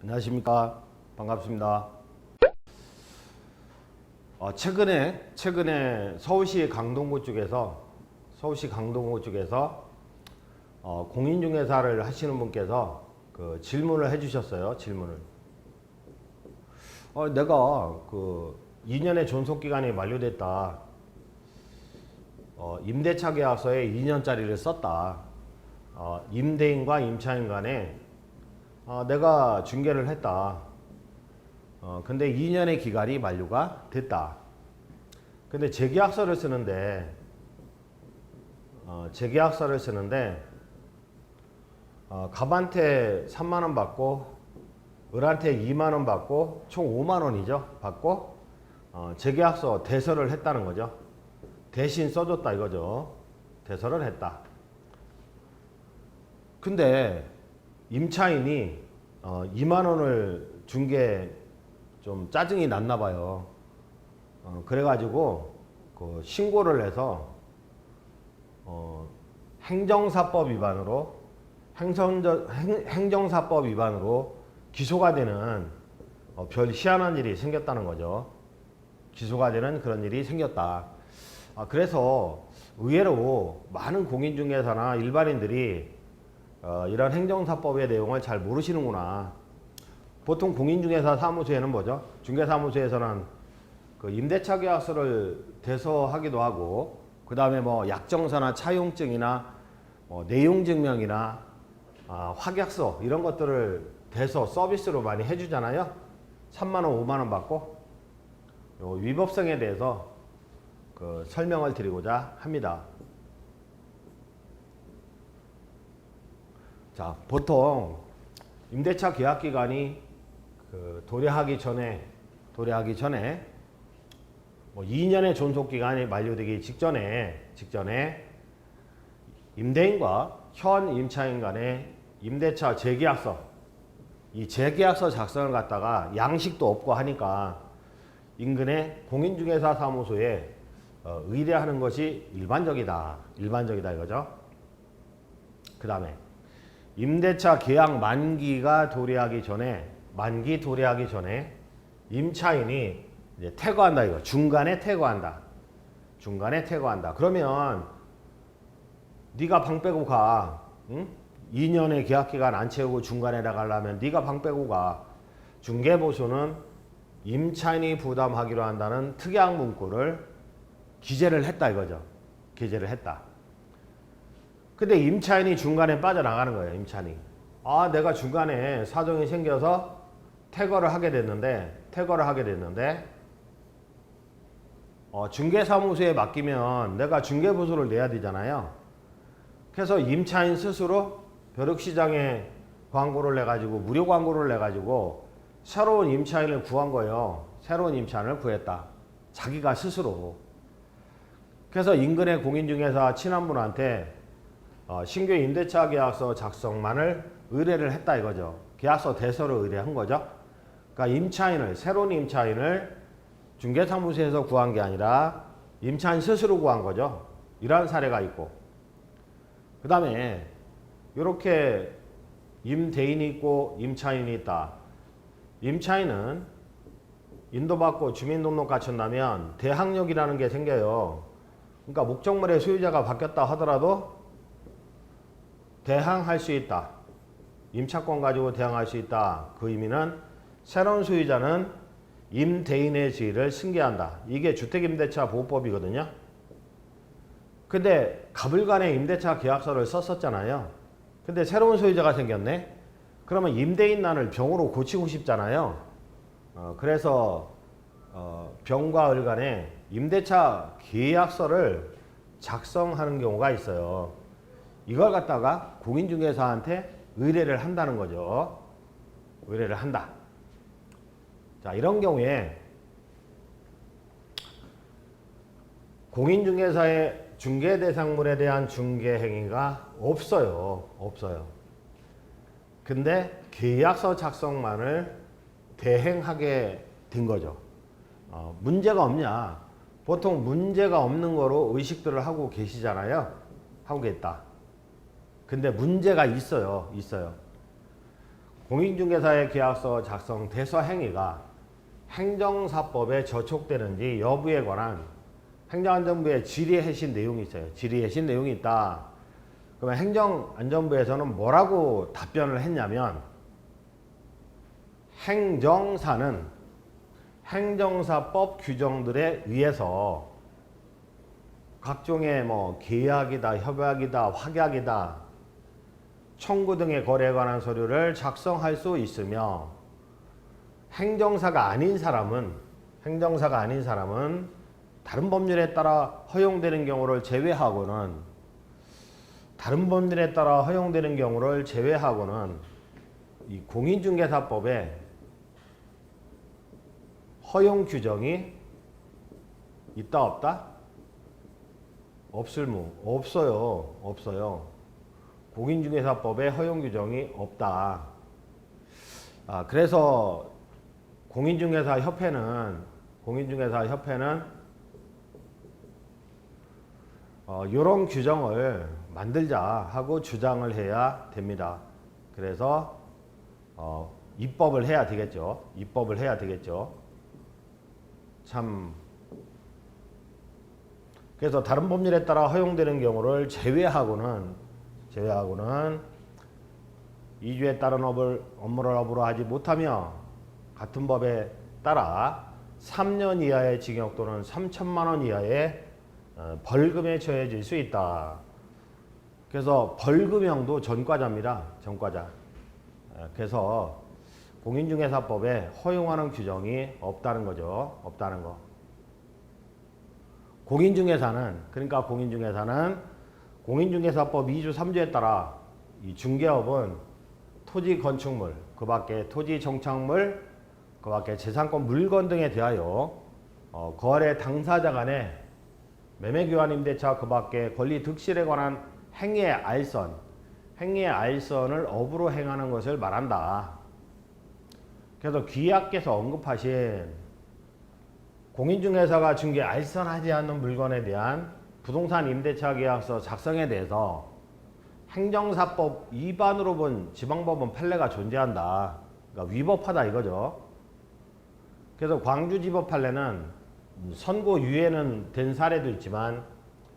안녕하십니까. 반갑습니다. 최근에 서울시 강동구 쪽에서 공인중개사를 하시는 분께서 그 질문을 해주셨어요. 내가 그 2년의 존속기간이 만료됐다. 임대차 계약서에 2년짜리를 썼다. 임대인과 임차인 간에 내가 중개를 했다. 근데 2년의 기간이 만료가 됐다. 근데 재계약서를 쓰는데 갑한테 3만원 받고 을한테 2만원 받고 총 5만원이죠. 받고 재계약서 대서를 했다는 거죠. 대신 써줬다 이거죠. 대서를 했다. 근데 임차인이 2만원을 준 게 좀 짜증이 났나 봐요. 그래가지고 그 신고를 해서 행정사법 위반으로 기소가 되는 별 희한한 일이 생겼다는 거죠. 기소가 되는 그런 일이 생겼다. 그래서 의외로 많은 공인중개사나 일반인들이 이런 행정사법의 내용을 잘 모르시는구나. 보통 공인중개사 사무소에는 뭐죠? 중개사무소에서는 그 임대차 계약서를 대서하기도 하고, 그 다음에 뭐 약정서나 차용증이나 내용증명이나 확약서 이런 것들을 대서 서비스로 많이 해주잖아요. 3만원, 5만원 받고. 요 위법성에 대해서 그 설명을 드리고자 합니다. 자, 보통 임대차 계약 기간이 그 도래하기 전에 뭐 2년의 존속 기간이 만료되기 직전에 임대인과 현 임차인 간의 임대차 재계약서, 이 재계약서 작성을 갖다가 양식도 없고 하니까 인근의 공인중개사 사무소에 의뢰하는 것이 일반적이다 이거죠. 그 다음에 임대차 계약 만기 도래하기 전에 임차인이 이제 퇴거한다 이거. 중간에 퇴거한다. 그러면 네가 방 빼고 가. 응? 2년의 계약기간 안 채우고 중간에 나가려면 네가 방 빼고 가. 중개보수는 임차인이 부담하기로 한다는 특약 문구를 기재를 했다 이거죠. 기재를 했다. 근데 임차인이 중간에 빠져나가는 거예요. 임차인이. 내가 중간에 사정이 생겨서 퇴거를 하게 됐는데 중개사무소에 맡기면 내가 중개보수를 내야 되잖아요. 그래서 임차인 스스로 벼룩시장에 광고를 내가지고 무료 광고를 내가지고 새로운 임차인을 구한 거예요. 새로운 임차인을 구했다. 자기가 스스로. 그래서 인근의 공인중개사 친한분한테 신규 임대차 계약서 작성만을 의뢰를 했다 이거죠. 계약서 대서를 의뢰한 거죠. 그러니까 새로운 임차인을 중개사무소에서 구한 게 아니라 임차인 스스로 구한 거죠. 이러한 사례가 있고, 그 다음에 이렇게 임대인이 있고 임차인이 있다. 임차인은 인도받고 주민등록 갖춘다면 대항력이라는 게 생겨요. 그러니까 목적물의 소유자가 바뀌었다 하더라도 대항할 수 있다. 임차권 가지고 대항할 수 있다. 그 의미는 새로운 소유자는 임대인의 지위를 승계한다. 이게 주택임대차 보호법이거든요. 근데 가불간에 임대차 계약서를 썼었잖아요. 근데 새로운 소유자가 생겼네. 그러면 임대인란을 병으로 고치고 싶잖아요. 그래서 병과 을 간에 임대차 계약서를 작성하는 경우가 있어요. 이걸 갖다가 공인중개사한테 의뢰를 한다는 거죠. 의뢰를 한다. 자, 이런 경우에 공인중개사의 중개대상물에 대한 중개행위가 없어요. 근데 계약서 작성만을 대행하게 된 거죠. 문제가 없냐? 보통 문제가 없는 거로 의식들을 하고 계시잖아요. 하고 계시다. 근데 문제가 있어요. 공인중개사의 계약서 작성 대서 행위가 행정사법에 저촉되는지 여부에 관한 행정안전부의 질의해신 내용이 있어요. 질의해신 내용이 있다. 그러면 행정안전부에서는 뭐라고 답변을 했냐면, 행정사는 행정사법 규정들에 의해서 각종의 계약이다, 협약이다, 확약이다, 청구 등의 거래에 관한 서류를 작성할 수 있으며, 행정사가 아닌 사람은 다른 법률에 따라 허용되는 경우를 제외하고는 이 공인중개사법에 허용 규정이 있다 없다? 없어요. 공인중개사법에 허용 규정이 없다. 그래서 공인중개사협회는 이런 규정을 만들자 하고 주장을 해야 됩니다. 그래서 입법을 해야 되겠죠. 그래서 다른 법률에 따라 허용되는 경우를 제외하고는 이주에 따른 업무를 업으로 하지 못하며 같은 법에 따라 3년 이하의 징역 또는 3천만 원 이하의 벌금에 처해질 수 있다. 그래서 벌금형도 전과자입니다. 그래서 공인중개사법에 허용하는 규정이 없다는 거죠. 공인중개사는 공인중개사법 2주 3주에 따라 이 중개업은 토지 건축물, 그 밖에 토지 정착물, 그 밖에 재산권 물건 등에 대하여 거래 당사자 간의 매매 교환 임대차 그 밖에 권리 득실에 관한 행위의 알선을 업으로 행하는 것을 말한다. 그래서 귀하께서 언급하신 공인중개사가 중개 알선하지 않는 물건에 대한 부동산 임대차 계약서 작성에 대해서 행정사법 위반으로 본 지방법원 판례가 존재한다. 그러니까 위법하다 이거죠. 그래서 광주지법 판례는 선고 유예는 된 사례도 있지만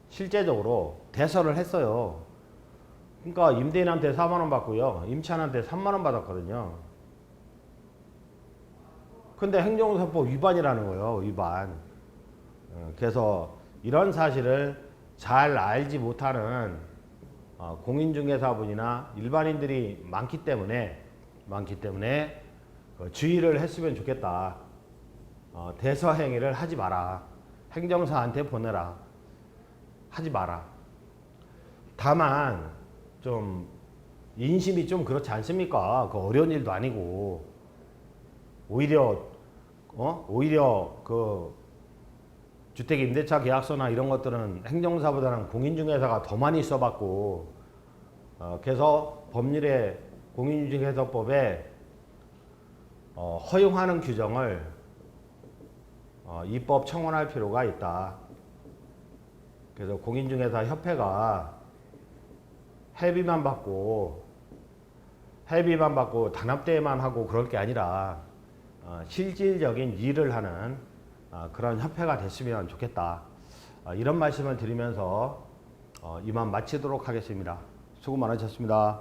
실제적으로 대서를 했어요. 그러니까 임대인한테 4만 원 받고요, 임차인한테 3만 원 받았거든요. 근데 행정사법 위반이라는 거예요. 위반. 그래서 이런 사실을 잘 알지 못하는 공인중개사분이나 일반인들이 많기 때문에 주의를 했으면 좋겠다. 대서 행위를 하지 마라. 행정사한테 보내라. 하지 마라. 다만 좀 인심이 좀 그렇지 않습니까? 그 어려운 일도 아니고 오히려 그 주택 임대차 계약서나 이런 것들은 행정사보다는 공인중개사가 더 많이 써봤고, 그래서 법률에 공인중개사법에 허용하는 규정을 입법 청원할 필요가 있다. 그래서 공인중개사 협회가 회비만 받고 단합대회만 하고 그럴 게 아니라 실질적인 일을 하는 그런 협회가 됐으면 좋겠다. 이런 말씀을 드리면서 이만 마치도록 하겠습니다. 수고 많으셨습니다.